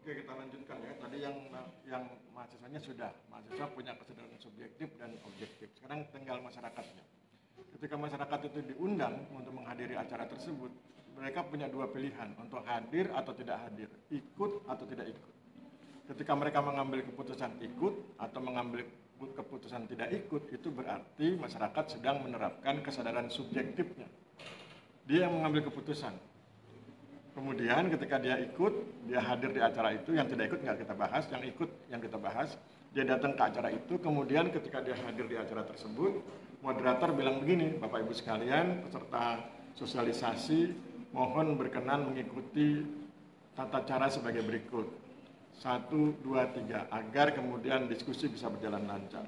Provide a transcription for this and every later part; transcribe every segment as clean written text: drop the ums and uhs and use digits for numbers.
Oke, kita lanjutkan ya. Tadi yang mahasiswanya sudah, mahasiswa punya kesadaran subjektif dan objektif. Sekarang tinggal masyarakatnya. Ketika masyarakat itu diundang untuk menghadiri acara tersebut, mereka punya dua pilihan untuk hadir atau tidak hadir, ikut atau tidak ikut. Ketika mereka mengambil keputusan ikut atau mengambil keputusan tidak ikut, itu berarti masyarakat sedang menerapkan kesadaran subjektifnya. Dia yang mengambil keputusan. Kemudian ketika dia ikut, dia hadir di acara itu, yang tidak ikut nggak kita bahas, yang ikut yang kita bahas, dia datang ke acara itu, kemudian ketika dia hadir di acara tersebut, moderator bilang begini, Bapak Ibu sekalian, peserta sosialisasi, mohon berkenan mengikuti tata cara sebagai berikut. 1, 2, 3, agar kemudian diskusi bisa berjalan lancar.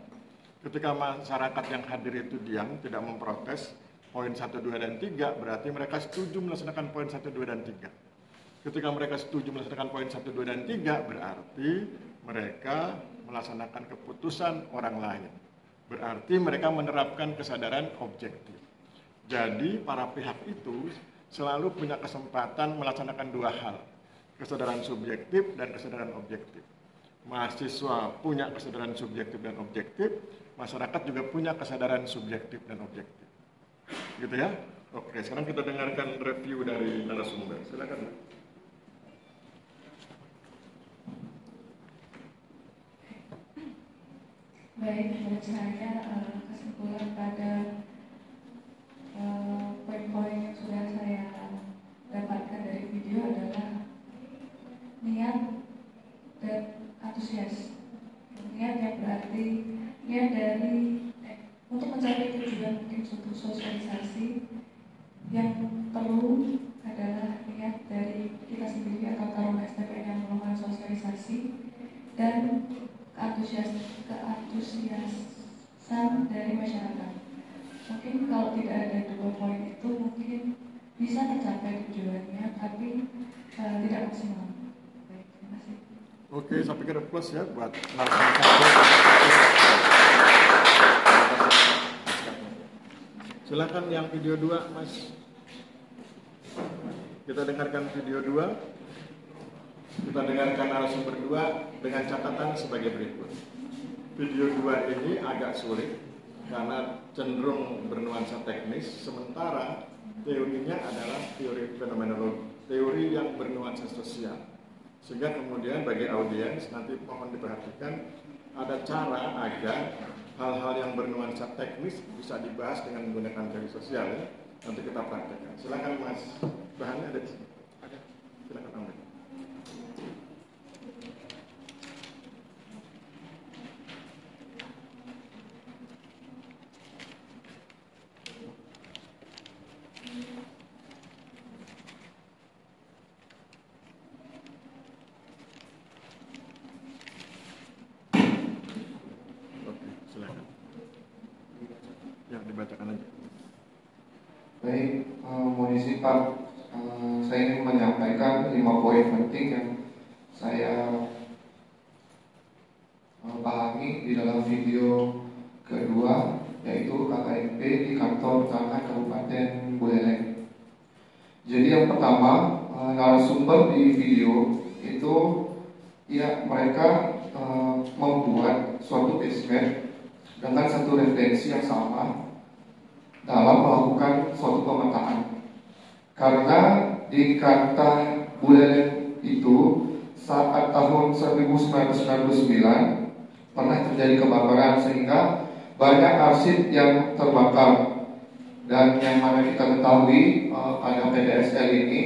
Ketika masyarakat yang hadir itu diam, tidak memprotes, poin 1, 2, dan 3, berarti mereka setuju melaksanakan poin 1, 2, dan 3. Ketika mereka setuju melaksanakan poin 1, 2, dan 3, berarti mereka melaksanakan keputusan orang lain. Berarti mereka menerapkan kesadaran objektif. Jadi para pihak itu selalu punya kesempatan melaksanakan dua hal, kesadaran subjektif dan kesadaran objektif. Mahasiswa punya kesadaran subjektif dan objektif, masyarakat juga punya kesadaran subjektif dan objektif. Gitu ya. Oke, sekarang kita dengarkan review dari narasumber. Silakan. Baik, menurut saya kesimpulan pada poin-poin yang sudah saya dapatkan dari video adalah niat dan antusias. Niat yang berarti niat dari untuk mencapai tujuan mungkin suatu sosialisasi, yang perlu adalah niat dari kita sendiri atau Taruna STPN yang melakukan sosialisasi dan keantusiasan dari masyarakat. Mungkin kalau tidak ada dua poin itu mungkin bisa tercapai tujuannya, tapi tidak maksimal. Baik, terima kasih. Oke, saya pikir plus ya buat narasumber. Silakan yang video 2, Mas. Kita dengarkan video 2. Kita dengarkan narasumber 2 dengan catatan sebagai berikut. Video 2 ini agak sulit karena cenderung bernuansa teknis, sementara teorinya adalah teori fenomenologi, teori yang bernuansa sosial. Sehingga kemudian bagi audiens nanti mohon diperhatikan ada cara agar hal-hal yang bernuansa teknis bisa dibahas dengan menggunakan teori sosial ya. Nanti kita praktekkan. Silakan Mas, bahannya ada di sini. Ada. Silakan ambil. Dibacakan aja. Baik, mohon izin Pak, saya ingin menyampaikan 5 poin penting yang saya pahami di dalam video kedua, yaitu KKMP di kantor utama Kabupaten Buleleng. Jadi yang pertama, narasumber di video itu ya mereka membuat suatu basement dengan satu referensi yang sama dalam melakukan suatu pemetaan. Karena di kata Buleleng itu saat tahun 1999 pernah terjadi kebakaran sehingga banyak arsip yang terbakar, dan yang mana kita ketahui pada PDSL ini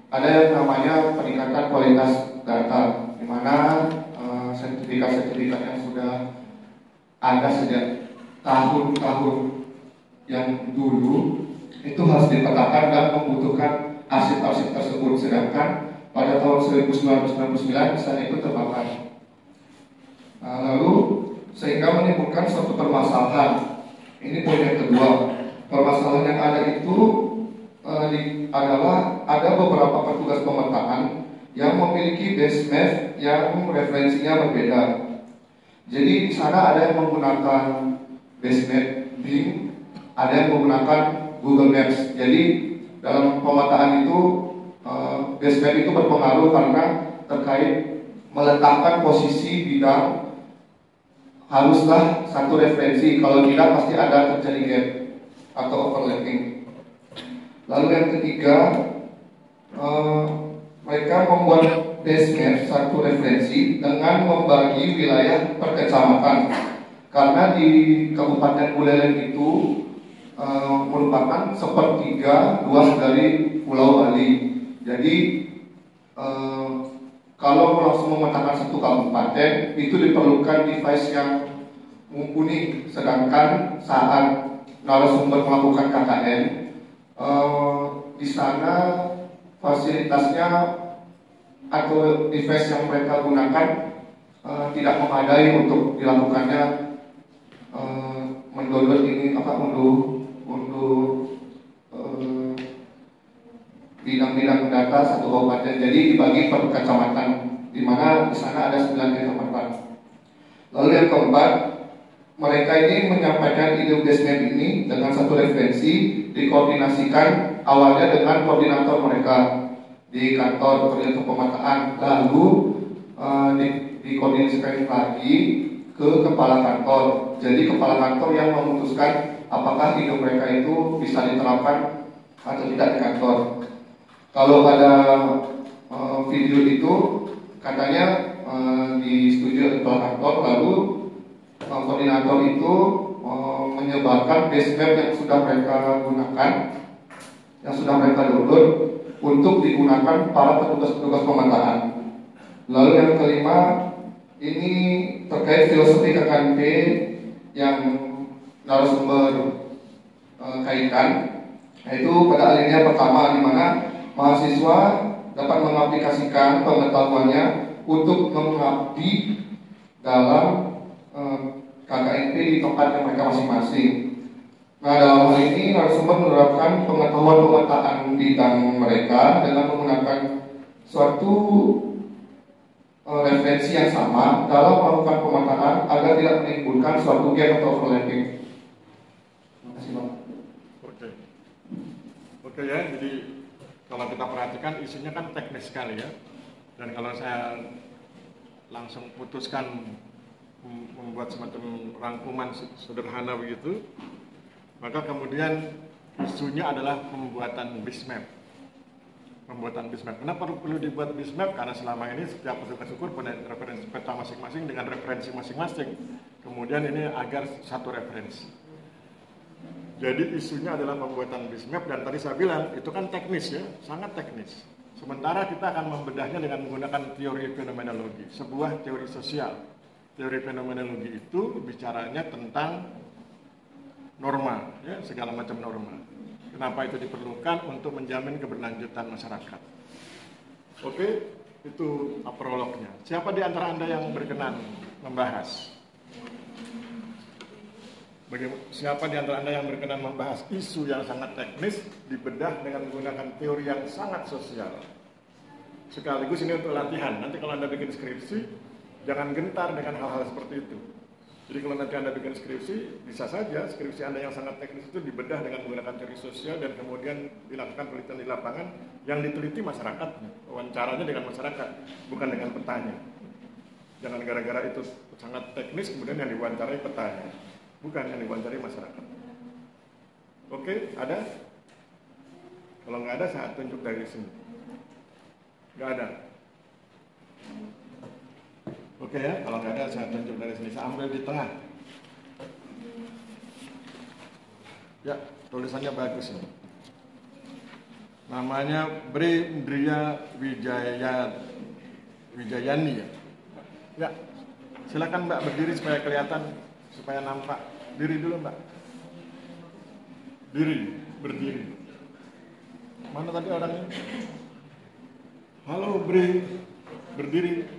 ada yang namanya peningkatan kualitas data, di mana sertifikat-sertifikat yang sudah ada sejak tahun-tahun yang dulu itu harus dipetakan dan membutuhkan arsip-arsip tersebut, sedangkan pada tahun 1999 misalnya itu terbakar. Lalu sehingga menimbulkan suatu permasalahan. Ini poin yang kedua. Permasalahan yang ada itu adalah ada beberapa petugas pemetaan yang memiliki base map yang referensinya berbeda. Jadi di sana ada yang menggunakan base map Bing, ada yang menggunakan Google Maps. Jadi dalam pemetaan itu base map itu berpengaruh karena terkait meletakkan posisi bidang, haruslah satu referensi, kalau tidak pasti ada terjadi gap atau overlapping. Lalu yang ketiga, mereka membuat base map satu referensi dengan membagi wilayah per kecamatan, karena di Kabupaten Buleleng itu merupakan sepertiga luas dari Pulau Bali. Jadi kalau langsung memetakan satu kabupaten itu diperlukan device yang mumpuni, sedangkan saat narasumber melakukan KKN di sana fasilitasnya atau device yang mereka gunakan tidak memadai untuk dilakukannya mendownload ini unduh bidang-bidang data satu kabupaten. Jadi dibagi per kecamatan, di mana di sana ada 9 kecamatan. Lalu yang keempat, mereka ini menyampaikan ide base map ini dengan satu referensi, dikoordinasikan awalnya dengan koordinator mereka di kantor koordinator pemetaan, lalu dikoordinasikan lagi ke kepala kantor. Jadi kepala kantor yang memutuskan apakah ide mereka itu bisa diterapkan atau tidak di kantor. Kalau pada video itu katanya disetujui oleh kepala kantor, lalu koordinator itu menyebarkan base map yang sudah mereka gunakan, yang sudah mereka download untuk digunakan para petugas-petugas pemetaan. Lalu yang kelima, ini terkait filosofi KKNP yang narasumber kaitkan, yaitu pada alinea pertama, di mana mahasiswa dapat mengaplikasikan pengetahuannya untuk mengabdi dalam KKNP di tempat yang mereka masing-masing. Nah, dalam hal ini narasumber menerapkan pengetahuan pemetaan bidang mereka dengan menggunakan suatu referensi yang sama dalam melakukan pemetaan agar tidak menimbulkan suatu gap atau overlapping. Terima kasih, Bang. Oke ya, jadi kalau kita perhatikan isunya kan teknis sekali ya. Dan kalau saya langsung putuskan membuat semacam rangkuman sederhana begitu, maka kemudian isunya adalah pembuatan base map. Pembuatan base map. Kenapa perlu dibuat base map? Karena selama ini setiap petugas ukur punya referensi peta masing-masing dengan referensi masing-masing. Kemudian ini agar satu referensi. Jadi isunya adalah pembuatan base map, dan tadi saya bilang itu kan teknis ya, sangat teknis. Sementara kita akan membedahnya dengan menggunakan teori fenomenologi, sebuah teori sosial. Teori fenomenologi itu bicaranya tentang norma, ya, segala macam norma. Kenapa itu diperlukan? Untuk menjamin keberlanjutan masyarakat. Oke, itu prolognya. Siapa di antara Anda yang berkenan membahas? Siapa di antara Anda yang berkenan membahas isu yang sangat teknis dibedah dengan menggunakan teori yang sangat sosial? Sekaligus ini untuk latihan. Nanti kalau Anda bikin skripsi, jangan gentar dengan hal-hal seperti itu. Jadi kalau nanti Anda bikin skripsi, bisa saja skripsi Anda yang sangat teknis itu dibedah dengan menggunakan teori sosial dan kemudian dilakukan penelitian di lapangan yang diteliti masyarakatnya, wawancaranya dengan masyarakat, bukan dengan petanya. Jangan gara-gara itu sangat teknis kemudian yang diwawancarai petanya, bukan yang diwawancarai masyarakat. Oke, ada? Kalau nggak ada, saya tunjuk dari sini. Nggak ada. Oke ya, kalau nggak ada saya tunjuk dari sini. Saya ambil di tengah. Ya, tulisannya bagus ini. Namanya Bri Indria Wijayani ya. Ya, silakan Mbak berdiri supaya kelihatan, supaya nampak. Diri dulu Mbak. Berdiri. Mana tadi orangnya? Halo Bri, berdiri.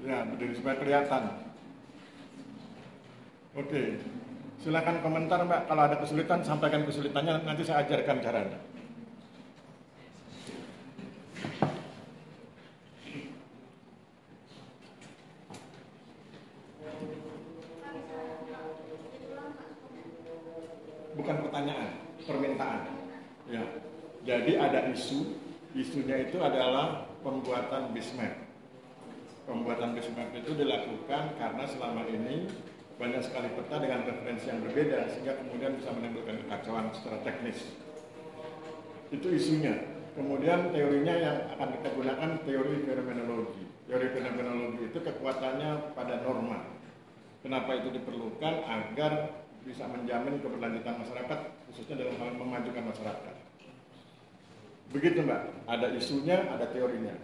Ya, berdiri supaya kelihatan. Oke, silakan komentar Mbak. Kalau ada kesulitan, sampaikan kesulitannya. Nanti saya ajarkan caranya. Bukan pertanyaan, permintaan. Ya. Jadi ada isu, isunya itu adalah pembuatan BISMAP. Pembuatan BISMAP itu dilakukan karena selama ini banyak sekali peta dengan referensi yang berbeda sehingga kemudian bisa menimbulkan kekacauan secara teknis. Itu isunya. Kemudian teorinya yang akan kita gunakan teori fenomenologi. Teori fenomenologi itu kekuatannya pada norma. Kenapa itu diperlukan? Agar bisa menjamin keberlanjutan masyarakat, khususnya dalam hal memajukan masyarakat. Begitu Mbak, ada isunya, ada teorinya.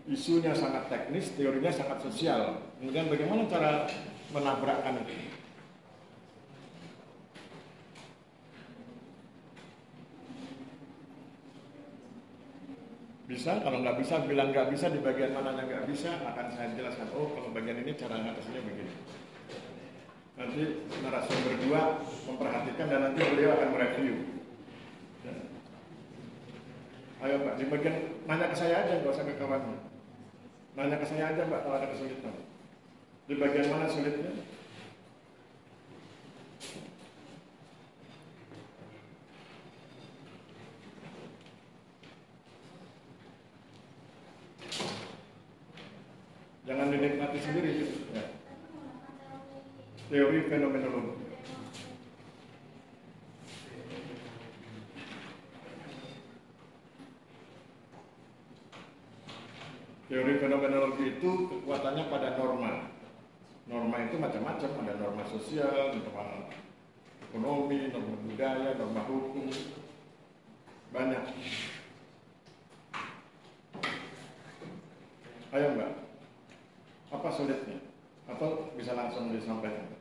Isunya sangat teknis, teorinya sangat sosial. Kemudian bagaimana cara menabrakkan itu? Bisa, kalau nggak bisa, bilang nggak bisa, di bagian mananya nggak bisa, akan saya jelaskan. Oh, kalau bagian ini cara ngatasinya begini. Nanti narasumber berdua memperhatikan dan nanti beliau akan mereview. Ya. Ayo Mbak, di bagian nanya ke saya aja, nggak usah ke kawannya. Nanya ke saya aja Mbak kalau ada kesulitan. Di bagian mana sulitnya? Jangan dinikmati sendiri. Ya. Teori fenomenologi. Teori fenomenologi itu kekuatannya pada norma. Norma itu macam-macam, ada norma sosial, norma ekonomi, norma budaya, norma hukum. Banyak. Ayo Mbak, apa sulitnya? Atau bisa langsung disampaikan?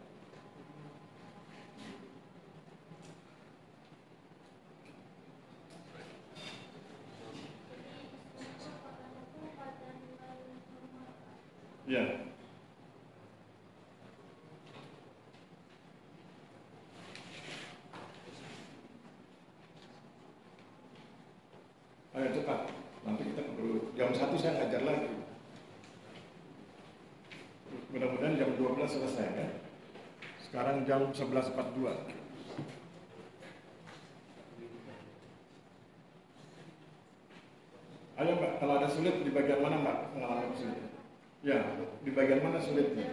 Ya. Ayo cepat, nanti kita perlu jam 1 saya ngajar lagi. Mudah-mudahan jam 12 selesai ya. Sekarang jam 11.42. Ayo Mbak, kalau ada sulit di bagian mana Mbak mengalami kesulitan? Ya, di bagian mana sulitnya?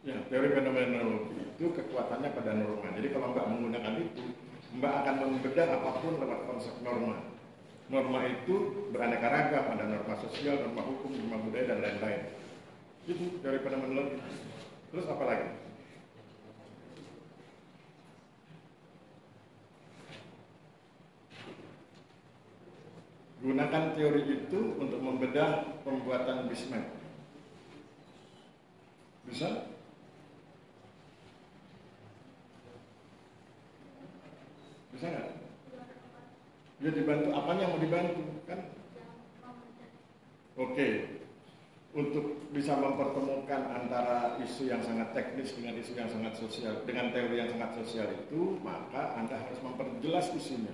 Ya, teori fenomenologi itu kekuatannya pada norma. Jadi kalau Mbak menggunakan itu, Mbak akan membedah apapun lewat konsep norma. Norma itu beraneka ragam, ada norma sosial, norma hukum, norma budaya, dan lain-lain. Itu teori fenomenologi. Terus apa lagi? Gunakan teori itu untuk membedah pembuatan BISMAP. Bisa? Bisa nggak? Dia dibantu, apanya mau dibantu? Kan? Oke. Untuk bisa mempertemukan antara isu yang sangat teknis dengan isu yang sangat sosial, dengan teori yang sangat sosial itu, maka Anda harus memperjelas isunya.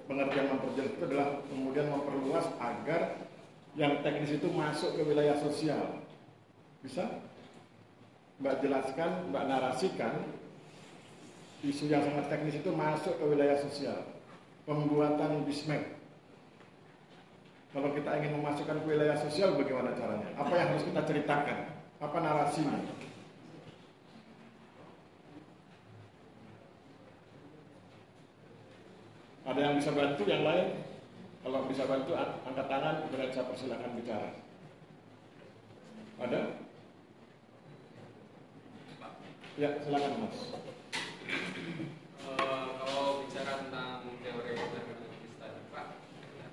Pengertian memperjelas itu adalah kemudian memperluas agar yang teknis itu masuk ke wilayah sosial. Bisa? Mbak jelaskan, Mbak narasikan isu yang sangat teknis itu masuk ke wilayah sosial. Pembuatan BISMAP. Kalau kita ingin memasukkan ke wilayah sosial, bagaimana caranya? Apa yang harus kita ceritakan? Apa narasinya? Ada yang bisa bantu, yang lain? Kalau bisa bantu, angkat tangan, kemudian saya persilakan bicara. Ada? Ya, silakan Mas. Kalau bicara tentang teori fenomenologis tadi Pak,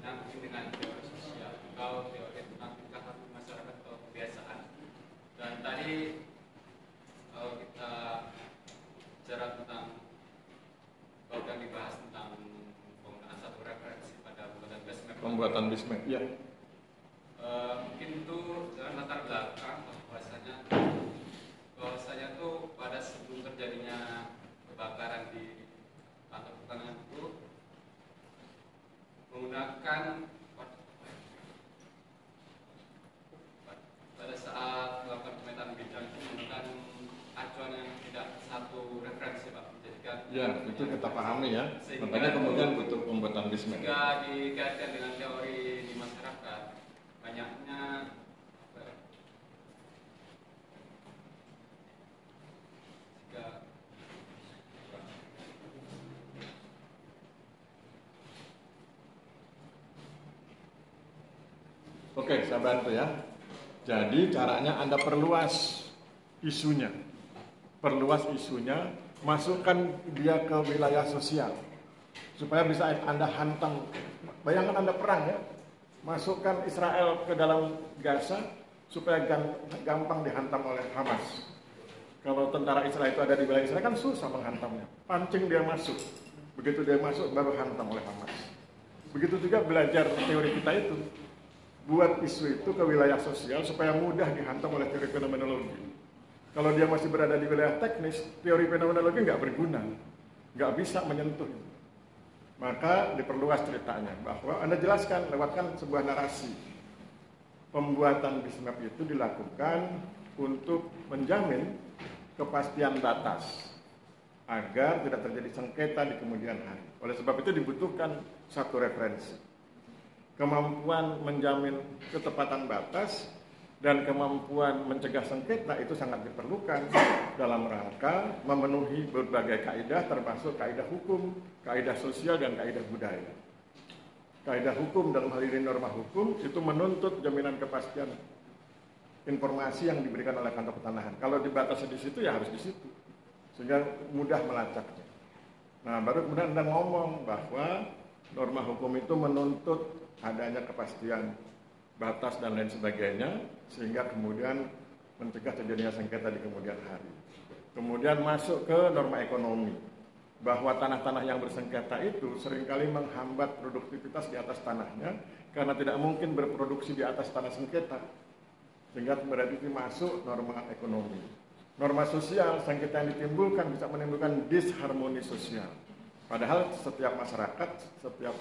dan dengan teori sosial, kalau teori tentang tingkah laku masyarakat atau kebiasaan, dan tadi kalau kita bicara tentang kalau yang dibahas tentang penggunaan satu referensi pada pembuatan BISMAP, ya. Mungkin itu dengan latar belakang bahwasanya tuh pada sebelum terjadinya kebakaran di kantor pertanian itu menggunakan pada saat melakukan pemetaan bidang itu menggunakan Ya, itu kita pahami ya. Makanya kemudian butuh pembuatan bismen. Jika dikaitkan dengan teori di masyarakat, banyaknya Oke, saya bantu ya. Jadi caranya Anda perluas isunya. Perluas isunya, masukkan dia ke wilayah sosial. Supaya bisa Anda hantam. Bayangkan Anda perang ya. Masukkan Israel ke dalam Gaza supaya gampang dihantam oleh Hamas. Kalau tentara Israel itu ada di wilayah Israel kan susah menghantamnya. Pancing dia masuk. Begitu dia masuk baru hantam oleh Hamas. Begitu juga belajar teori kita itu. Buat isu itu ke wilayah sosial supaya mudah dihantam oleh teori fenomenologi. Kalau dia masih berada di wilayah teknis, teori fenomenologi nggak berguna, nggak bisa menyentuh. Maka diperluas ceritanya bahwa Anda jelaskan, lewatkan sebuah narasi. Pembuatan bismap itu dilakukan untuk menjamin kepastian batas agar tidak terjadi sengketa di kemudian hari. Oleh sebab itu dibutuhkan satu referensi. Kemampuan menjamin ketepatan batas dan kemampuan mencegah sengketa itu sangat diperlukan dalam rangka memenuhi berbagai kaidah termasuk kaidah hukum, kaidah sosial, dan kaidah budaya. Kaidah hukum dalam hal ini norma hukum itu menuntut jaminan kepastian informasi yang diberikan oleh kantor pertanahan. Kalau dibatasi di situ ya harus di situ sehingga mudah melacaknya. Nah, baru kemudian Anda ngomong bahwa norma hukum itu menuntut adanya kepastian batas dan lain sebagainya sehingga kemudian mencegah terjadinya sengketa di kemudian hari. Kemudian masuk ke norma ekonomi bahwa tanah-tanah yang bersengketa itu seringkali menghambat produktivitas di atas tanahnya karena tidak mungkin berproduksi di atas tanah sengketa sehingga berarti masuk norma ekonomi. Norma sosial, sengketa yang ditimbulkan bisa menimbulkan disharmoni sosial. Padahal setiap masyarakat, setiap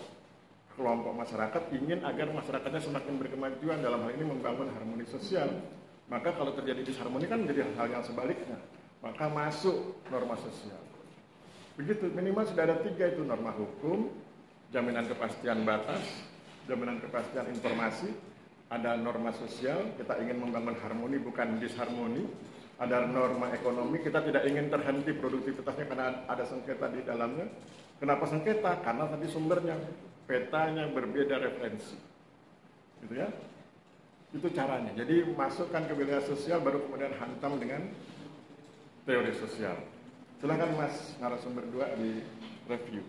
kelompok masyarakat ingin agar masyarakatnya semakin berkemajuan dalam hal ini membangun harmoni sosial. Maka kalau terjadi disharmoni kan menjadi hal yang sebaliknya. Maka masuk norma sosial. Begitu, minimal sudah ada 3 itu, norma hukum, jaminan kepastian batas, jaminan kepastian informasi, ada norma sosial, kita ingin membangun harmoni bukan disharmoni, ada norma ekonomi, kita tidak ingin terhenti produktivitasnya karena ada sengketa di dalamnya. Kenapa sengketa? Karena tadi sumbernya, petanya berbeda referensi. Gitu ya. Itu caranya. Jadi masukkan ke wilayah sosial baru kemudian hantam dengan teori sosial. Silakan Mas narasumber 2 di review.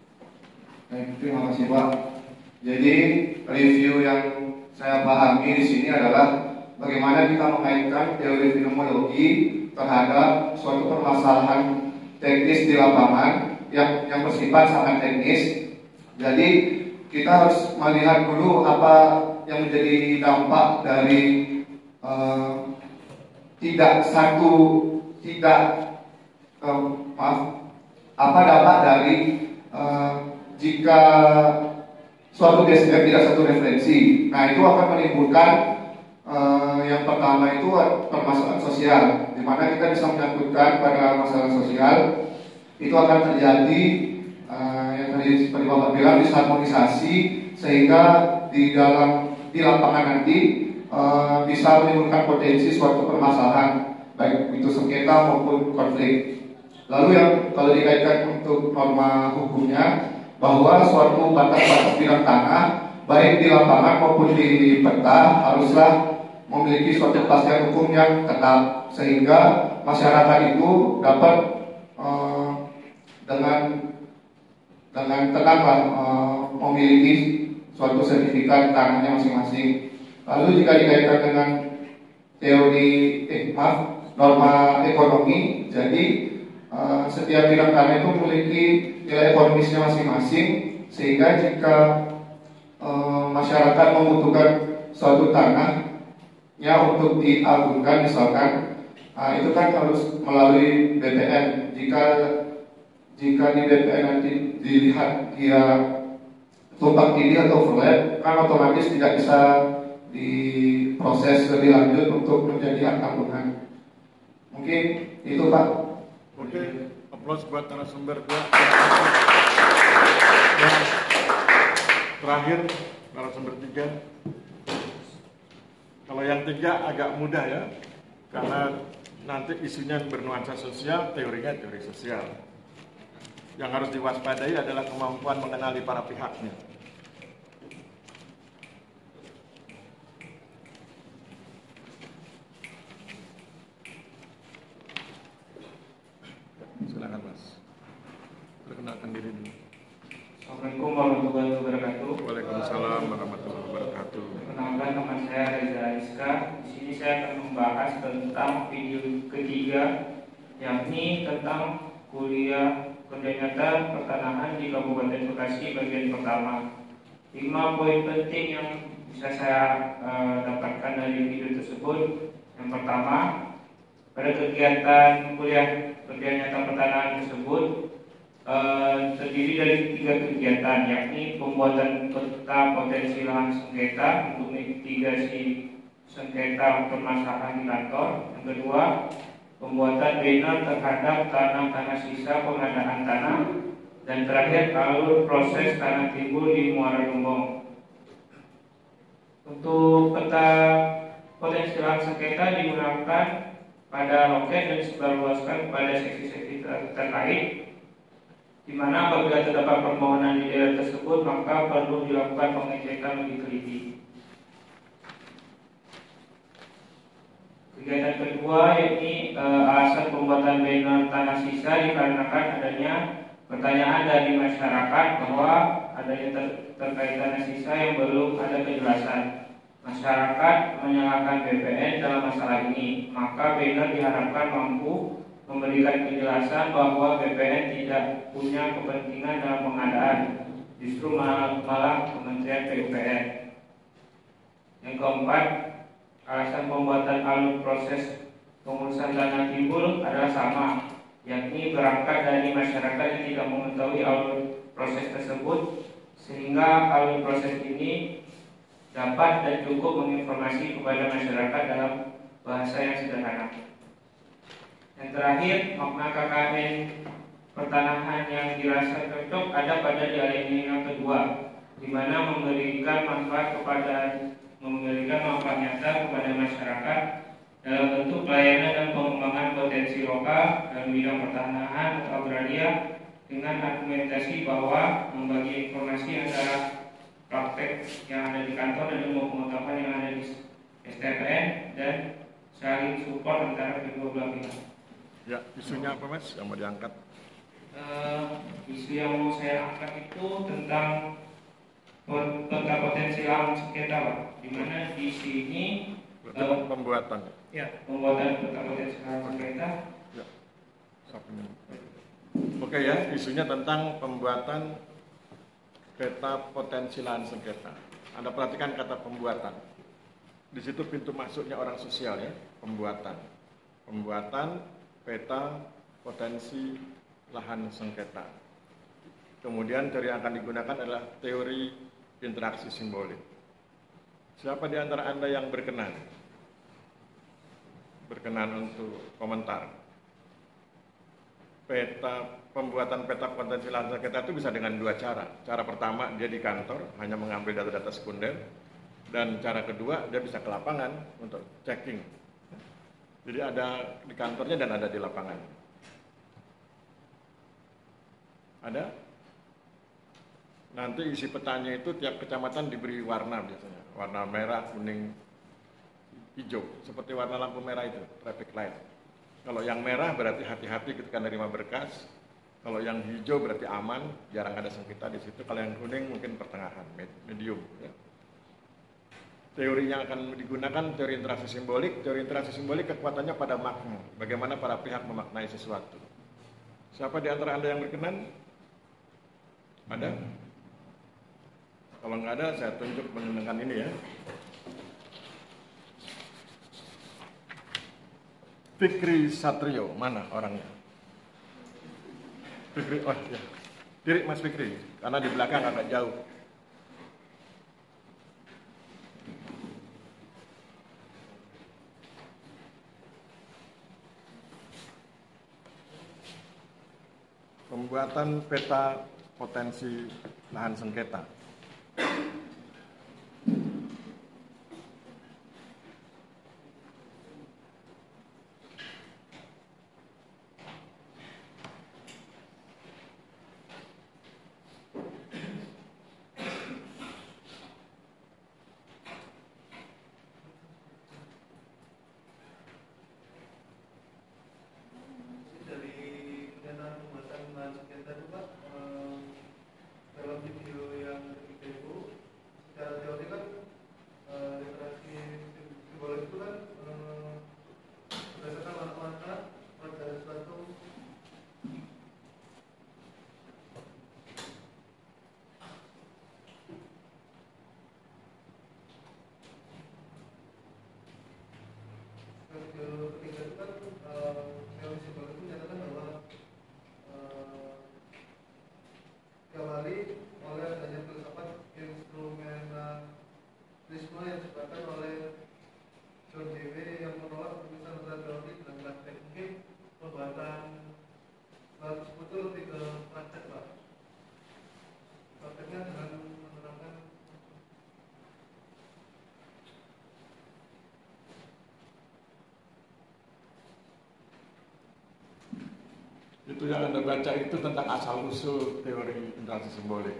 Terima kasih Pak. Jadi review yang saya pahami di sini adalah bagaimana kita mengaitkan teori fenomenologi terhadap suatu permasalahan teknis di lapangan yang bersifat sangat teknis. Jadi kita harus melihat dulu apa yang menjadi dampak dari apa dampak dari jika suatu DSM tidak satu referensi. Nah, itu akan menimbulkan yang pertama itu permasalahan sosial, di mana kita bisa menyangkutkan pada masalah sosial. Itu akan terjadi yang tadi seperti Bapak bilang disharmonisasi, sehingga di lapangan nanti bisa menimbulkan potensi suatu permasalahan baik itu sengketa maupun konflik. Lalu yang kalau dikaitkan untuk norma hukumnya, bahwa suatu batas-batas bidang tanah baik di lapangan maupun di peta haruslah memiliki suatu kepastian hukum yang ketat, sehingga masyarakat itu dapat dengan tenang memiliki suatu sertifikat tanahnya masing-masing. Lalu jika dikaitkan dengan norma ekonomi, jadi setiap bidang tanah itu memiliki nilai ekonomisnya masing-masing, sehingga jika masyarakat membutuhkan suatu tanahnya untuk diagungkan misalkan, itu kan harus melalui BPN. Jika di BPN nanti dilihat dia tumpang tindih atau flat, kan otomatis tidak bisa diproses lebih lanjut untuk menjadi hak tanggungan. Mungkin itu Pak. Oke, Aplaus buat narasumber gua. Dan terakhir narasumber 3. Kalau yang 3 agak mudah ya, karena nanti isunya bernuansa sosial, teorinya teori sosial. Yang harus diwaspadai adalah kemampuan mengenali para pihaknya. Silakan Mas, perkenalkan diri dulu. Assalamualaikum warahmatullahi wabarakatuh. Waalaikumsalam warahmatullahi wabarakatuh. Perkenalkan, nama saya Reza Rizka. Di sini saya akan membahas tentang video ketiga, yakni tentang kuliah kerja nyata pertanahan di Kabupaten Bekasi bagian pertama. 5 poin penting yang bisa saya dapatkan dari video tersebut. Yang pertama, pada kegiatan kuliah kerja nyata pertanahan tersebut terdiri dari 3 kegiatan, yakni pembuatan peta potensi lahan sengketa untuk mitigasi sengketa permasalahan di kantor. Yang kedua, pembuatan banner terhadap tanah sisa pengadaan tanah. Dan terakhir, alur proses tanah timbul di Muara Gembong. Untuk peta potensi lahan sengketa digunakan pada loket dan disebarluaskan kepada seksi-seksi terkait, di mana apabila terdapat permohonan di daerah tersebut maka perlu dilakukan pengecekan lebih teliti. Kegiatan kedua yakni alasan pembuatan banner tanah sisa dikarenakan adanya pertanyaan dari masyarakat bahwa adanya terkait tanah sisa yang belum ada kejelasan. Masyarakat menyalahkan BPN dalam masalah ini, maka banner diharapkan mampu memberikan kejelasan bahwa BPN tidak punya kepentingan dalam pengadaan, justru malah Kementerian PUPR. Yang keempat, alasan pembuatan alur proses pengurusan tanah timbul adalah sama, yakni berangkat dari masyarakat yang tidak mengetahui alur proses tersebut, sehingga alur proses ini dapat dan cukup menginformasi kepada masyarakat dalam bahasa yang sederhana. Yang terakhir, makna KKN pertanahan yang dirasa cocok ada pada di alinea kedua, di mana memberikan manfaat nyata kepada masyarakat dalam bentuk pelayanan dan pengembangan potensi lokal dalam bidang pertanahan atau agraria, dengan argumentasi bahwa membagi informasi antara praktek yang ada di kantor dan ilmu pengetahuan yang ada di STPN dan saling support antara kedua belah pihak. Ya, isunya apa Mas yang mau diangkat? Isu yang mau saya angkat itu tentang peta potensi lahan sengketa, Pak. Di mana di sini pembuatan. Ya, pembuatan peta potensi lahan sengketa. Ya. Oke ya, isunya tentang pembuatan peta potensi lahan sengketa. Anda perhatikan kata pembuatan. Di situ pintu masuknya orang sosial ya, pembuatan. Pembuatan peta potensi lahan sengketa. Kemudian teori yang akan digunakan adalah teori interaksi simbolik. Siapa di antara Anda yang berkenan? Berkenan untuk komentar. Pembuatan peta potensi lahan sengketa itu bisa dengan 2 cara. Cara pertama, dia di kantor, hanya mengambil data-data sekunder. Dan cara kedua, dia bisa ke lapangan untuk checking. Jadi ada di kantornya dan ada di lapangan. Ada? Nanti isi petanya itu tiap kecamatan diberi warna biasanya. Warna merah, kuning, hijau. Seperti warna lampu merah itu, traffic light. Kalau yang merah berarti hati-hati ketika menerima berkas. Kalau yang hijau berarti aman, jarang ada sengketa di situ. Kalau yang kuning mungkin pertengahan, medium. Ya. Teori yang akan digunakan teori interaksi simbolik. Teori interaksi simbolik kekuatannya pada makna. Bagaimana para pihak memaknai sesuatu. Siapa di antara Anda yang berkenan? Ada? Kalau nggak ada, saya tunjuk menggunakan ini ya. Fikri Satrio, mana orangnya? Fikri, oh ya. Diri Mas Fikri, karena di belakang agak jauh. Pembuatan peta potensi lahan sengketa. Itu yang Anda baca itu tentang asal-usul teori interaksi simbolik.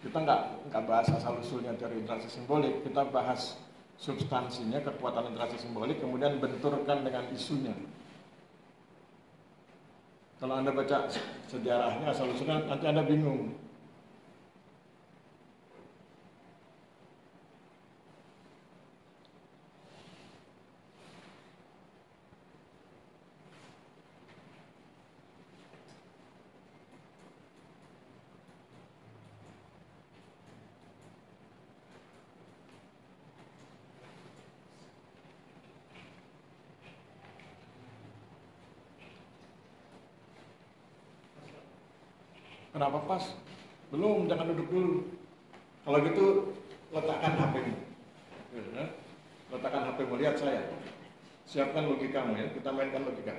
Kita nggak bahas asal-usulnya teori interaksi simbolik, kita bahas substansinya, kekuatan interaksi simbolik, kemudian benturkan dengan isunya. Kalau Anda baca sejarahnya, asal-usulnya, nanti Anda bingung. Kenapa pas? Belum, jangan duduk dulu. Kalau gitu, letakkan HP-mu. Letakkan HP-mu, lihat saya. Siapkan logikamu ya, kita mainkan logika.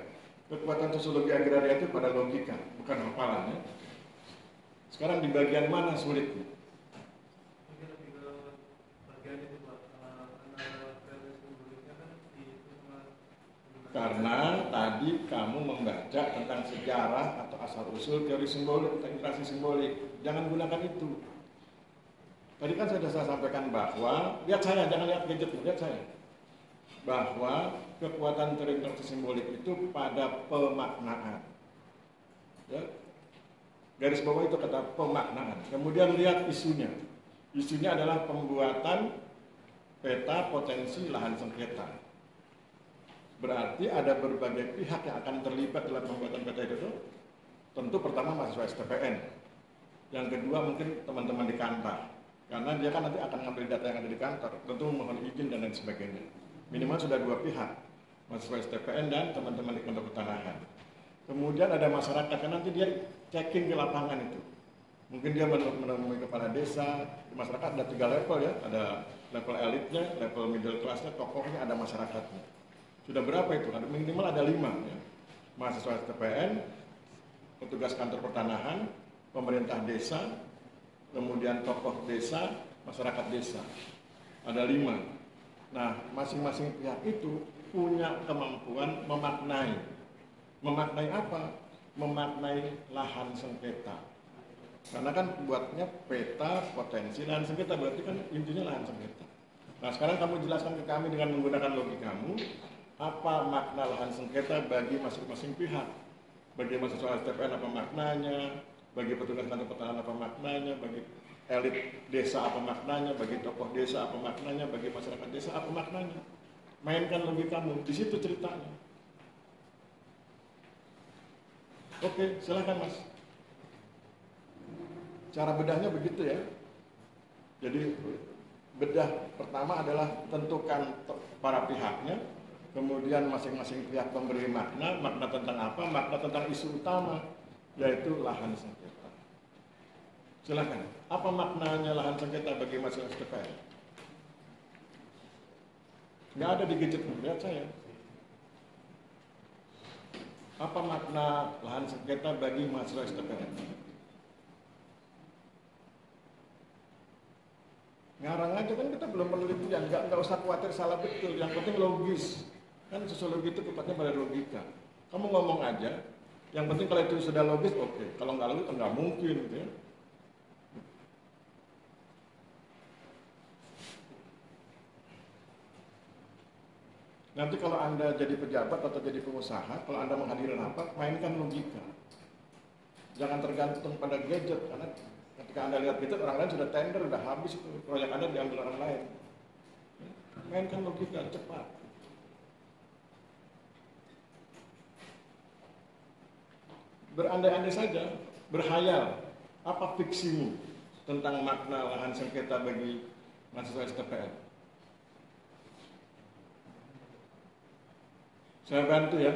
Kekuatan sosiologi agraria itu pada logika, bukan hafalan ya. Sekarang di bagian mana sulitnya? Karena tadi kamu membaca tentang sejarah atau asal-usul teori simbolik, tentang interaksi simbolik. Jangan gunakan itu. Tadi kan sudah saya sampaikan bahwa, lihat saya, jangan lihat gadget, lihat saya. Bahwa kekuatan teori interaksi simbolik itu pada pemaknaan. Ya. Garis bawah itu kata pemaknaan. Kemudian lihat isunya. Isunya adalah pembuatan peta potensi lahan sengketa. Berarti ada berbagai pihak yang akan terlibat dalam pembuatan peta itu. Tentu pertama mahasiswa STPN. Yang kedua mungkin teman-teman di kantor. Karena dia kan nanti akan ngambil data yang ada di kantor. Tentu mohon izin dan lain sebagainya. Minimal sudah dua pihak. Mahasiswa STPN dan teman-teman di kantor pertanahan. Kemudian ada masyarakat yang nanti dia checking di lapangan itu. Mungkin dia menemui kepala desa. Di masyarakat ada 3 level ya. Ada level elitnya, level middle class-nya, tokohnya, ada masyarakatnya. Sudah berapa itu? Minimal ada 5 ya. Mahasiswa STPN, petugas kantor pertanahan, pemerintah desa, kemudian tokoh desa, masyarakat desa. Ada 5. Nah, masing-masing pihak itu punya kemampuan memaknai. Memaknai apa? Memaknai lahan sengketa. Karena kan buatnya peta potensi lahan sengketa, berarti kan intinya lahan sengketa. Nah, sekarang kamu jelaskan ke kami dengan menggunakan logikamu, apa makna lahan sengketa bagi masing-masing pihak. Bagi mahasiswa STPN apa maknanya, bagi petugas kantor pertanahan apa maknanya, bagi elit desa apa maknanya, bagi tokoh desa apa maknanya, bagi masyarakat desa apa maknanya. Mainkan logikamu, di situ ceritanya. Oke, silakan Mas. Cara bedahnya begitu ya. Jadi bedah pertama adalah tentukan para pihaknya. Kemudian masing-masing pihak memberi makna tentang apa? Makna tentang isu utama, yaitu lahan sengketa. Silakan. Apa maknanya lahan sengketa bagi masyarakat STPN? Nggak ada di gadget, lihat saya. Apa makna lahan sengketa bagi mahasiswa STPN? Ngarang aja kan kita belum penelitian, nggak usah khawatir salah betul, yang penting logis. Kan sosiologi itu tepatnya pada logika. Kamu ngomong aja, yang penting kalau itu sudah logis, oke. Kalau nggak logis, nggak mungkin gitu ya. Nanti kalau Anda jadi pejabat atau jadi pengusaha, kalau Anda menghadiri rapat, mainkan logika. Jangan tergantung pada gadget, karena ketika Anda lihat gadget, orang lain sudah tender, sudah habis itu. Proyek Anda diambil orang lain. Mainkan logika, cepat. Berandai-andai saja, berhayal, apa fiksimu tentang makna lahan sengketa bagi mahasiswa STPN? Saya bantu ya,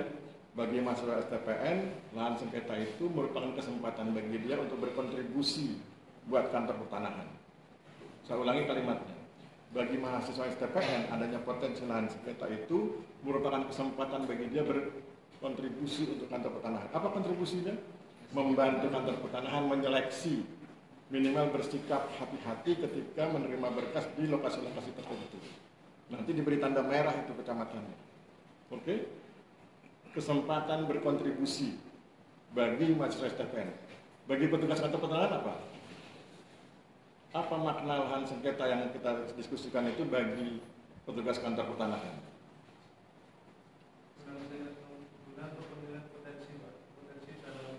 bagi mahasiswa STPN, lahan sengketa itu merupakan kesempatan bagi dia untuk berkontribusi buat kantor pertanahan. Saya ulangi kalimatnya. Bagi mahasiswa STPN, adanya potensi lahan sengketa itu merupakan kesempatan bagi dia berkontribusi untuk kantor pertanahan. Apa kontribusinya? Membantu kantor pertanahan menyeleksi, minimal bersikap hati-hati ketika menerima berkas di lokasi-lokasi tertentu. Nanti diberi tanda merah itu kecamatannya. Oke? Kesempatan berkontribusi bagi mahasiswa STPN. Bagi petugas kantor pertanahan apa? Apa makna lahan sengketa yang kita diskusikan itu bagi petugas kantor pertanahan? Guna untuk penilaian potensi, Pak. Potensi dalam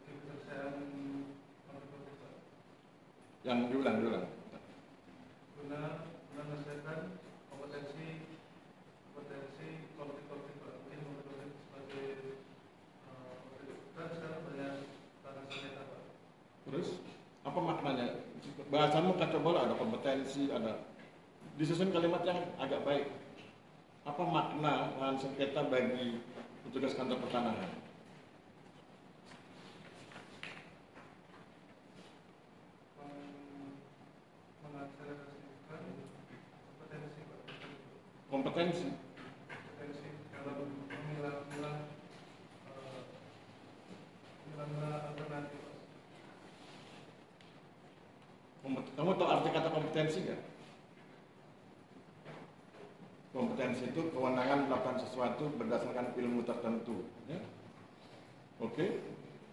penyelesaian konflik. Yang diulang. Guna menyelesaikan kompetensi konflik-konflik, Pak. Mungkin konflik sebagai kan sekarang banyak tanah sengketa, Pak. Terus apa maknanya? Bahasamu kacau bola, ada kompetensi, ada disusun kalimat yang agak baik. Apa makna lahan sengketa bagi petugas kantor pertanahan? Mengakselerasikan kompetensi, Pak. Kompetensi. Kompetensi dalam memilah alternatif. Kamu tahu arti kata kompetensi nggak? Kompetensi itu kewenangan melakukan sesuatu berdasarkan ilmu tertentu. Ya? Oke,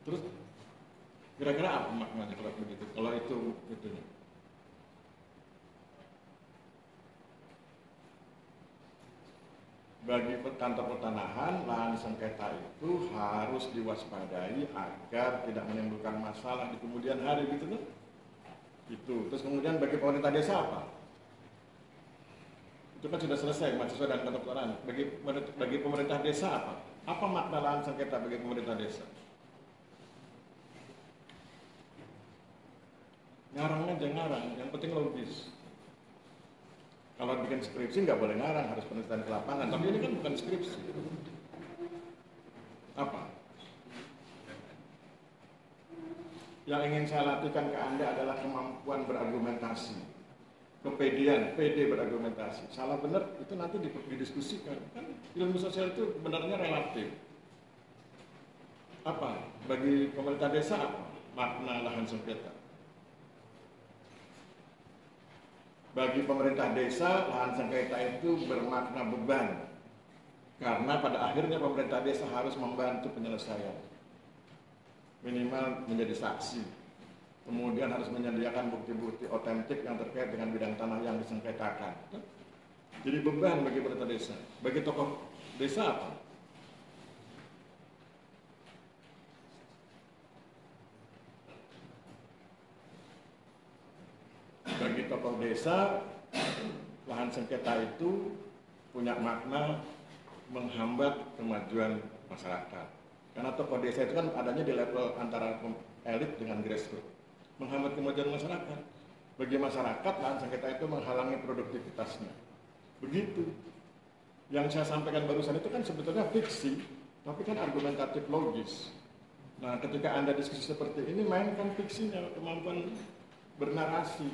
terus kira-kira apa maknanya kalau begitu? Kalau itu itunya. Bagi kantor pertanahan, lahan sengketa itu harus diwaspadai agar tidak menimbulkan masalah di kemudian hari gitu loh. Itu. Terus kemudian bagi pemerintah desa apa? Itu kan sudah selesai mahasiswa dan kantor pertanahan. Bagi pemerintah desa apa? Apa makna lahan sengketa bagi pemerintah desa? Ngarang aja ngarang, yang penting logis. Kalau bikin skripsi nggak boleh ngarang, harus penelitian ke lapangan. Tapi ini kan bukan skripsi. Apa? Yang ingin saya latihkan ke Anda adalah kemampuan berargumentasi. Kepedean, pede berargumentasi. Salah benar itu nanti didiskusikan. Kan ilmu sosial itu benarnya relatif. Apa? Bagi pemerintah desa apa? Makna lahan sengketa. Bagi pemerintah desa, lahan sengketa itu bermakna beban. Karena pada akhirnya pemerintah desa harus membantu penyelesaian. Minimal menjadi saksi. Kemudian harus menyediakan bukti-bukti otentik yang terkait dengan bidang tanah yang disengketakan. Jadi beban bagi pemerintah desa. Bagi tokoh desa apa? Bagi tokoh desa, lahan sengketa itu punya makna menghambat kemajuan masyarakat. Karena tokoh desa itu kan adanya di level antara elit dengan grassroots. Menghambat kemajuan masyarakat. Bagi masyarakat, lahan sengketa itu menghalangi produktivitasnya. Begitu. Yang saya sampaikan barusan itu kan sebetulnya fiksi, tapi kan argumentatif logis. Nah, ketika Anda diskusi seperti ini, mainkan fiksinya, kemampuan bernarasi.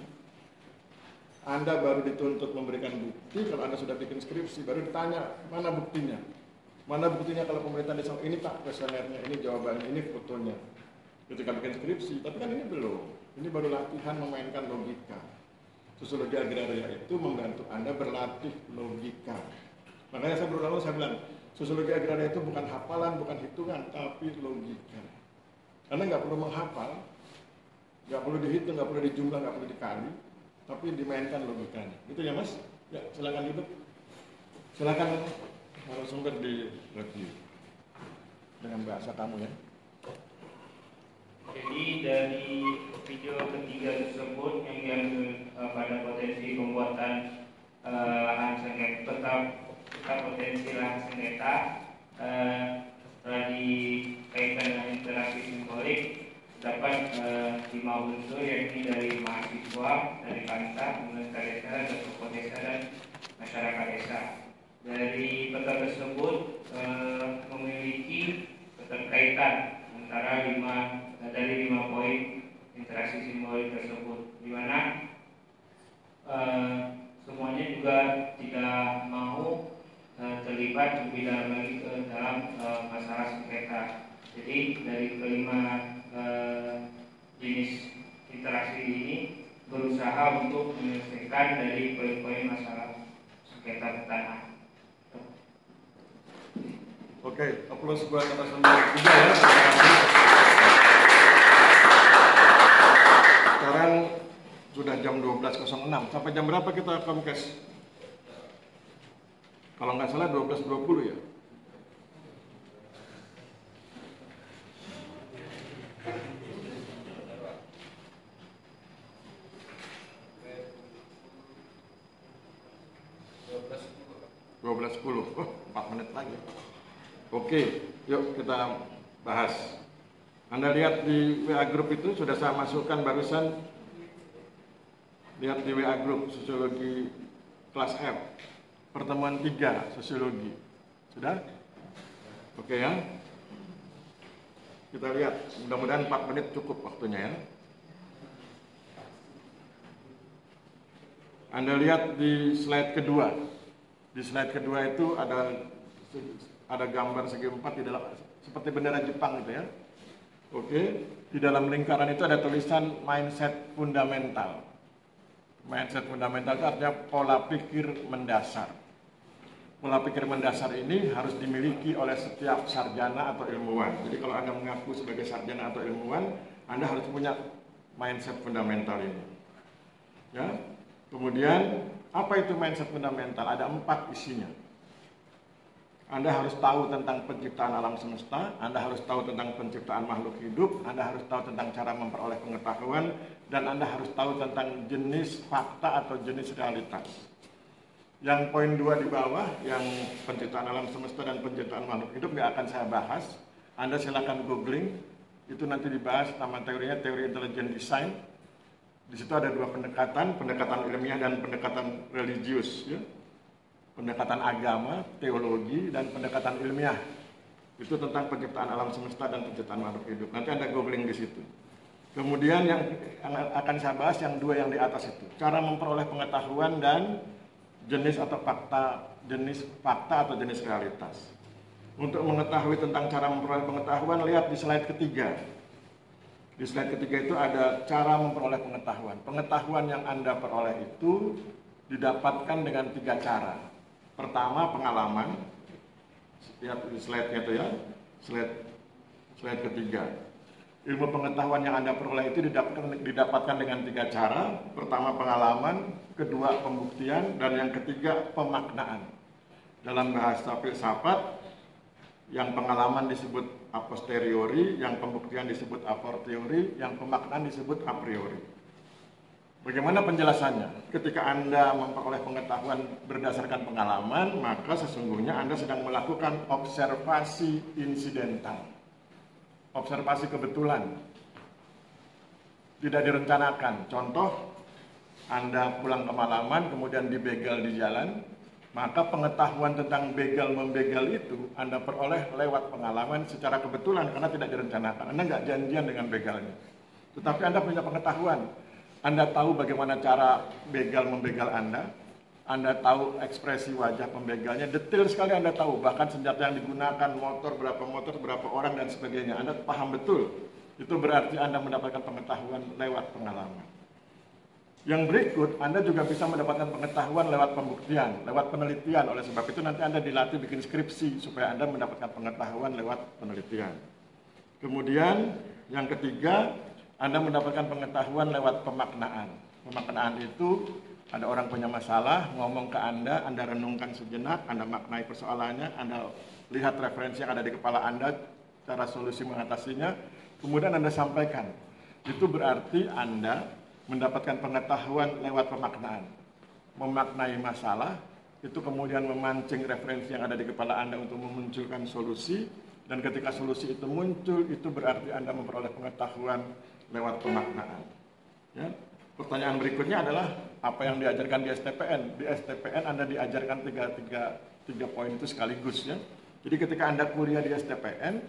Anda baru dituntut memberikan bukti, kalau Anda sudah bikin skripsi, baru ditanya, mana buktinya? Mana buktinya kalau pemerintah desa ini Pak kuesionernya, ini jawabannya, ini fotonya. Ketika bikin skripsi, tapi kan ini belum. Ini baru latihan memainkan logika. Sosiologi agraria itu membantu Anda berlatih logika. Makanya saya berulang-ulang saya bilang, sosiologi agraria itu bukan hafalan, bukan hitungan, tapi logika. Anda nggak perlu menghafal, nggak perlu dihitung, nggak perlu dijumlah, nggak perlu dikali, tapi dimainkan logikanya. Gitu ya Mas? Ya, silakan YouTube. Silakan narasumber di review dengan bahasa kamu ya. Jadi dari video ketiga tersebut yang diambil pada potensi pembuatan lahan sengketa, potensi lahan sengketa setelah dikaitkan dengan interaksi simbolik dapat 5 unsur, yakni dari mahasiswa, dari Panta, pemerintah desa, dan tokoh desa dan masyarakat desa. Dari peta tersebut memiliki keterkaitan antara 5 poin interaksi simbolik tersebut, di mana semuanya juga tidak mau terlibat lebih dalam lagi ke dalam masalah sengketa. Jadi dari kelima jenis interaksi ini berusaha untuk menyelesaikan dari poin-poin masalah sengketa tanah. Oke, aplaus buat narasumber juga ya. Sekarang sudah jam 12.06. Sampai jam berapa kita Comcast? Kalau nggak salah 12.20 ya. Oh, 4 menit lagi. Oke, yuk kita bahas. Anda lihat di WA Group itu sudah saya masukkan barusan. Lihat di WA Group Sosiologi kelas F, pertemuan 3 Sosiologi. Sudah? Oke ya. Kita lihat, mudah-mudahan 4 menit cukup waktunya ya. Anda lihat di slide kedua. Di slide kedua itu ada gambar segi 4 di dalam seperti bendera Jepang gitu ya. Oke, di dalam lingkaran itu ada tulisan mindset fundamental. Mindset fundamental itu artinya pola pikir mendasar. Pola pikir mendasar ini harus dimiliki oleh setiap sarjana atau ilmuwan. Jadi kalau Anda mengaku sebagai sarjana atau ilmuwan, Anda harus punya mindset fundamental ini. Ya. Kemudian apa itu mindset fundamental? Ada 4 isinya. Anda harus tahu tentang penciptaan alam semesta, Anda harus tahu tentang penciptaan makhluk hidup, Anda harus tahu tentang cara memperoleh pengetahuan, dan Anda harus tahu tentang jenis fakta atau jenis realitas. Yang poin 2 di bawah, yang penciptaan alam semesta dan penciptaan makhluk hidup nggak akan saya bahas. Anda silakan googling, itu nanti dibahas nama teorinya, teori intelligent design. Di situ ada 2 pendekatan, pendekatan ilmiah dan pendekatan religius. Ya. Pendekatan agama, teologi, dan pendekatan ilmiah. Itu tentang penciptaan alam semesta dan penciptaan makhluk hidup. Nanti Anda googling di situ. Kemudian yang akan saya bahas yang 2 yang di atas itu. Cara memperoleh pengetahuan dan jenis fakta atau jenis realitas. Untuk mengetahui tentang cara memperoleh pengetahuan, lihat di slide ketiga. Di slide ketiga itu ada cara memperoleh pengetahuan. Pengetahuan yang Anda peroleh itu didapatkan dengan 3 cara. Pertama, pengalaman. Lihat di slide-nya itu ya. Slide ketiga. Ilmu pengetahuan yang Anda peroleh itu didapatkan dengan 3 cara. Pertama, pengalaman. Kedua, pembuktian. Dan yang ketiga, pemaknaan. Dalam bahasa filsafat, yang pengalaman disebut a posteriori, yang pembuktian disebut a fortiori, yang pemaknaan disebut a priori. Bagaimana penjelasannya? Ketika Anda memperoleh pengetahuan berdasarkan pengalaman, maka sesungguhnya Anda sedang melakukan observasi insidental. Observasi kebetulan. Tidak direncanakan. Contoh, Anda pulang ke Malaman, kemudian dibegal di jalan, maka pengetahuan tentang begal-membegal itu Anda peroleh lewat pengalaman secara kebetulan karena tidak direncanakan. Anda nggak janjian dengan begalnya. Tetapi Anda punya pengetahuan. Anda tahu bagaimana cara begal-membegal Anda. Anda tahu ekspresi wajah pembegalnya, detail sekali Anda tahu, bahkan senjata yang digunakan, motor, berapa orang dan sebagainya. Anda paham betul. Itu berarti Anda mendapatkan pengetahuan lewat pengalaman. Yang berikut, Anda juga bisa mendapatkan pengetahuan lewat pembuktian, lewat penelitian. Oleh sebab itu nanti Anda dilatih bikin skripsi supaya Anda mendapatkan pengetahuan lewat penelitian. Kemudian yang ketiga, Anda mendapatkan pengetahuan lewat pemaknaan. Pemaknaan itu ada orang punya masalah, ngomong ke Anda renungkan sejenak, Anda maknai persoalannya, Anda lihat referensi yang ada di kepala Anda, cara solusi mengatasinya, kemudian Anda sampaikan. Itu berarti Anda mendapatkan pengetahuan lewat pemaknaan. Memaknai masalah, itu kemudian memancing referensi yang ada di kepala Anda untuk memunculkan solusi, dan ketika solusi itu muncul, itu berarti Anda memperoleh pengetahuan lewat pemaknaan. Ya. Pertanyaan berikutnya adalah apa yang diajarkan di STPN. Di STPN Anda diajarkan tiga poin itu sekaligus ya. Jadi ketika Anda kuliah di STPN,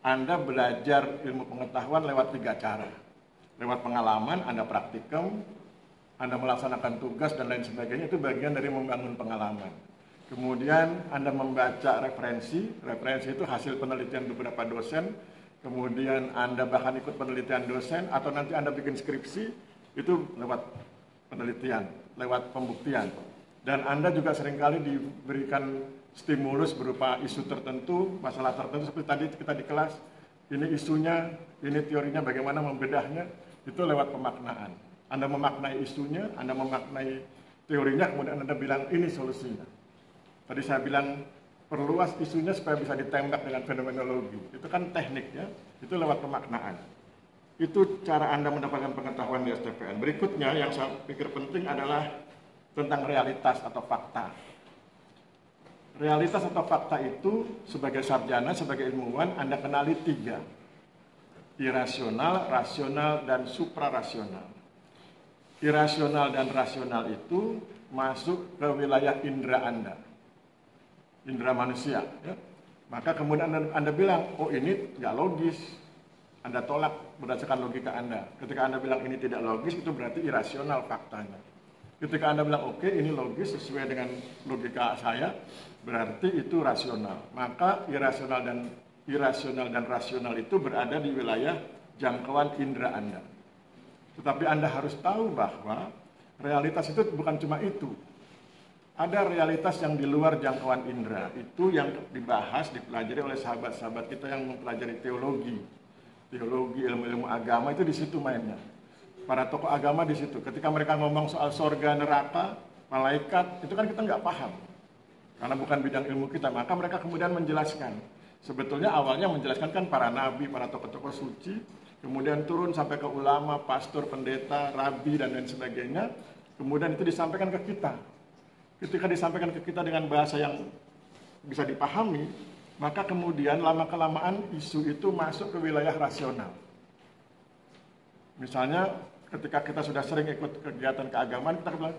Anda belajar ilmu pengetahuan lewat 3 cara. Lewat pengalaman, Anda praktikum, Anda melaksanakan tugas dan lain sebagainya, itu bagian dari membangun pengalaman. Kemudian Anda membaca referensi itu hasil penelitian beberapa dosen, kemudian Anda bahkan ikut penelitian dosen, atau nanti Anda bikin skripsi, itu lewat penelitian, lewat pembuktian. Dan Anda juga seringkali diberikan stimulus berupa isu tertentu, masalah tertentu, seperti tadi kita di kelas, ini isunya, ini teorinya, bagaimana membedahnya, itu lewat pemaknaan. Anda memaknai isunya, Anda memaknai teorinya, kemudian Anda bilang, ini solusinya. Tadi saya bilang, perluas isunya supaya bisa ditembak dengan fenomenologi. Itu kan teknik ya, itu lewat pemaknaan. Itu cara Anda mendapatkan pengetahuan di STPN. Berikutnya yang saya pikir penting adalah tentang realitas atau fakta. Realitas atau fakta itu sebagai sarjana, sebagai ilmuwan, Anda kenali 3. Irasional, rasional, dan suprarasional. Irasional dan rasional itu masuk ke wilayah indera Anda. Indera manusia. Ya. Maka kemudian Anda bilang, oh ini nggak logis. Anda tolak berdasarkan logika Anda. Ketika Anda bilang ini tidak logis, itu berarti irasional faktanya. Ketika Anda bilang oke, ini logis sesuai dengan logika saya, berarti itu rasional. Maka irasional dan rasional itu berada di wilayah jangkauan indera Anda. Tetapi Anda harus tahu bahwa realitas itu bukan cuma itu. Ada realitas yang di luar jangkauan indera. Itu yang dibahas, dipelajari oleh sahabat-sahabat kita yang mempelajari teologi, ilmu-ilmu agama, itu di situ mainnya. Para tokoh agama di situ. Ketika mereka ngomong soal sorga, neraka, malaikat, itu kan kita nggak paham. Karena bukan bidang ilmu kita. Maka mereka kemudian menjelaskan. Sebetulnya awalnya menjelaskan kan para nabi, para tokoh-tokoh suci, kemudian turun sampai ke ulama, pastor, pendeta, rabi, dan lain sebagainya. Kemudian itu disampaikan ke kita. Ketika disampaikan ke kita dengan bahasa yang bisa dipahami, maka kemudian lama-kelamaan isu itu masuk ke wilayah rasional. Misalnya ketika kita sudah sering ikut kegiatan keagamaan, kita bilang,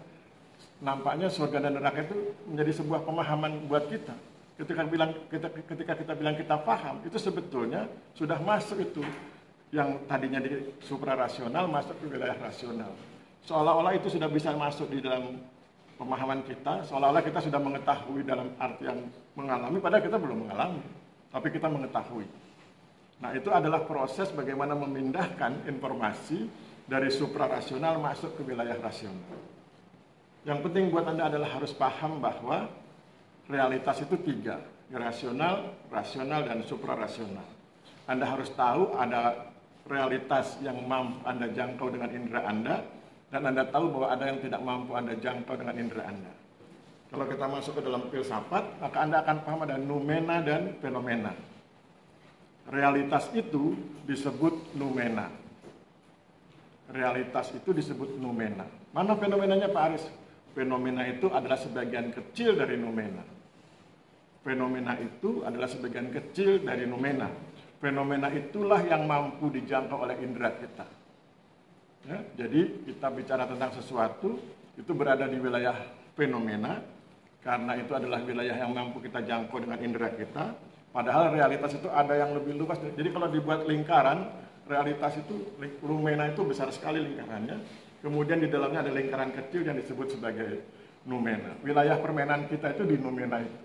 nampaknya surga dan neraka itu menjadi sebuah pemahaman buat kita. Ketika kita bilang kita paham, itu sebetulnya sudah masuk itu. Yang tadinya di suprarasional masuk ke wilayah rasional. Seolah-olah itu sudah bisa masuk di dalam pemahaman kita, seolah-olah kita sudah mengetahui dalam artian mengalami, padahal kita belum mengalami, tapi kita mengetahui. Nah, itu adalah proses bagaimana memindahkan informasi dari suprarasional masuk ke wilayah rasional. Yang penting buat Anda adalah harus paham bahwa realitas itu 3, irasional, rasional, dan suprarasional. Anda harus tahu ada realitas yang mampu Anda jangkau dengan indera Anda, dan Anda tahu bahwa ada yang tidak mampu Anda jangkau dengan indera Anda. Kalau kita masuk ke dalam filsafat, maka Anda akan paham ada noumena dan fenomena. Realitas itu disebut noumena. Realitas itu disebut noumena. Mana fenomenanya Pak Aris? Fenomena itu adalah sebagian kecil dari noumena. Fenomena itu adalah sebagian kecil dari noumena. Fenomena itulah yang mampu dijangkau oleh indera kita. Ya, jadi kita bicara tentang sesuatu itu berada di wilayah fenomena karena itu adalah wilayah yang mampu kita jangkau dengan indera kita. Padahal realitas itu ada yang lebih luas. Jadi kalau dibuat lingkaran, realitas itu noumena itu besar sekali lingkarannya. Kemudian di dalamnya ada lingkaran kecil yang disebut sebagai Numena. Wilayah permainan kita itu di Numena itu.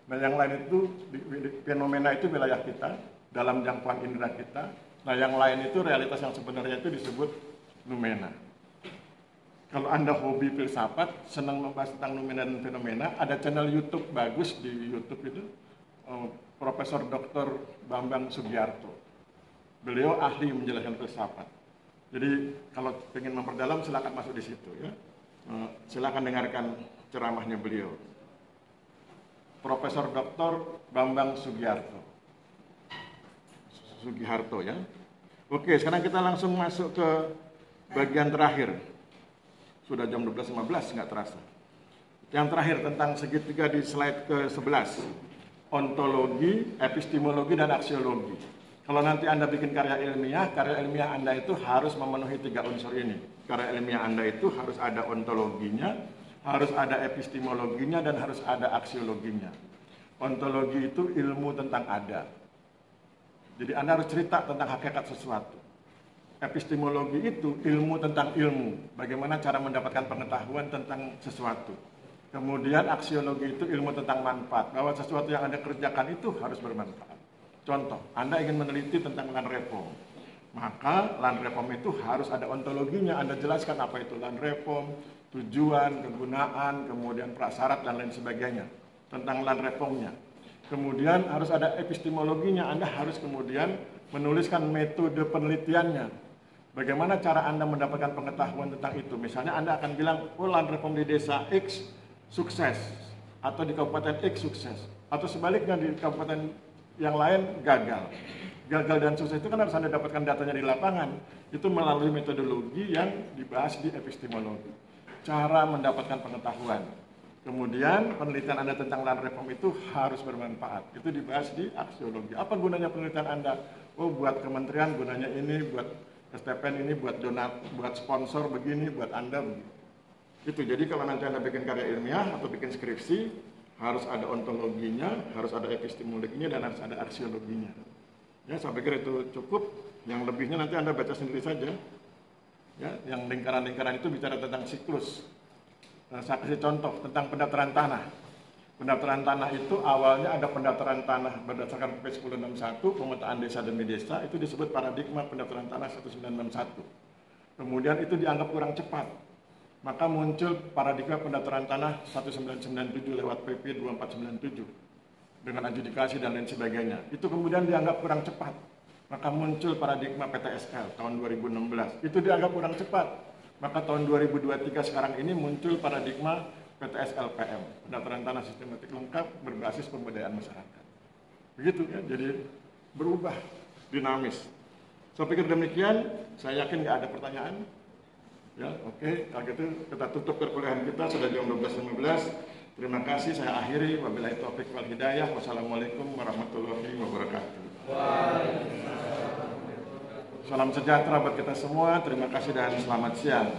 Nah yang lain itu, di fenomena itu wilayah kita, dalam jangkauan indera kita. Nah yang lain itu realitas yang sebenarnya itu disebut Numena. Kalau Anda hobi filsafat, senang membahas tentang Numena dan fenomena, ada channel YouTube bagus di YouTube itu, Profesor Dr. Bambang Sugiarto. Beliau ahli menjelaskan filsafat. Jadi kalau ingin memperdalam silakan masuk di situ ya. Silakan dengarkan ceramahnya beliau. Profesor Dr. Bambang Sugiharto ya. Oke, sekarang kita langsung masuk ke bagian terakhir. Sudah jam 12.15 nggak terasa. Yang terakhir tentang segitiga di slide ke-11. Ontologi, epistemologi, dan aksiologi. Kalau nanti Anda bikin karya ilmiah Anda itu harus memenuhi 3 unsur ini. Karya ilmiah Anda itu harus ada ontologinya, harus ada epistemologinya, dan harus ada aksiologinya. Ontologi itu ilmu tentang ada. Jadi Anda harus cerita tentang hakikat sesuatu. Epistemologi itu ilmu tentang ilmu, bagaimana cara mendapatkan pengetahuan tentang sesuatu. Kemudian aksiologi itu ilmu tentang manfaat, bahwa sesuatu yang Anda kerjakan itu harus bermanfaat. Contoh, Anda ingin meneliti tentang land reform, maka land reform itu harus ada ontologinya. Anda jelaskan apa itu land reform, tujuan, kegunaan, kemudian prasyarat, dan lain sebagainya tentang land reformnya. Kemudian harus ada epistemologinya. Anda harus kemudian menuliskan metode penelitiannya. Bagaimana cara Anda mendapatkan pengetahuan tentang itu. Misalnya Anda akan bilang, oh land reform di desa X sukses, atau di kabupaten X sukses, atau sebaliknya di kabupaten yang lain gagal. Gagal dan sukses itu kan harus Anda dapatkan datanya di lapangan. Itu melalui metodologi yang dibahas di epistemologi. Cara mendapatkan pengetahuan. Kemudian penelitian Anda tentang land reform itu harus bermanfaat. Itu dibahas di aksiologi. Apa gunanya penelitian Anda? Oh, buat kementerian gunanya ini, buat STPN ini, buat donat, buat sponsor begini, buat Anda begini. Itu jadi kalau nanti Anda bikin karya ilmiah atau bikin skripsi, harus ada ontologinya, harus ada epistemologinya, dan harus ada aksiologinya. Ya, saya pikir itu cukup. Yang lebihnya nanti Anda baca sendiri saja. Ya, yang lingkaran-lingkaran itu bicara tentang siklus. Nah, saya kasih contoh tentang pendaftaran tanah. Pendaftaran tanah itu awalnya ada pendaftaran tanah berdasarkan PP 1061, pemetaan desa demi desa, itu disebut paradigma pendaftaran tanah 1961. Kemudian itu dianggap kurang cepat. Maka muncul paradigma pendaftaran tanah 1997 lewat PP 2497 dengan adjudikasi dan lain sebagainya. Itu kemudian dianggap kurang cepat. Maka muncul paradigma PTSL tahun 2016. Itu dianggap kurang cepat. Maka tahun 2023 sekarang ini muncul paradigma PTSL-PM, pendaftaran tanah sistematik lengkap berbasis pemberdayaan masyarakat. Begitu ya, jadi berubah, dinamis. Saya pikir demikian, saya yakin nggak ada pertanyaan. Ya, oke, kalau gitu kita tutup perkuliahan kita, sudah jam 12.15. Terima kasih, saya akhiri. Wabillahi taufiq wal hidayah. Wassalamualaikum warahmatullahi wabarakatuh. Salam sejahtera buat kita semua. Terima kasih dan selamat siang.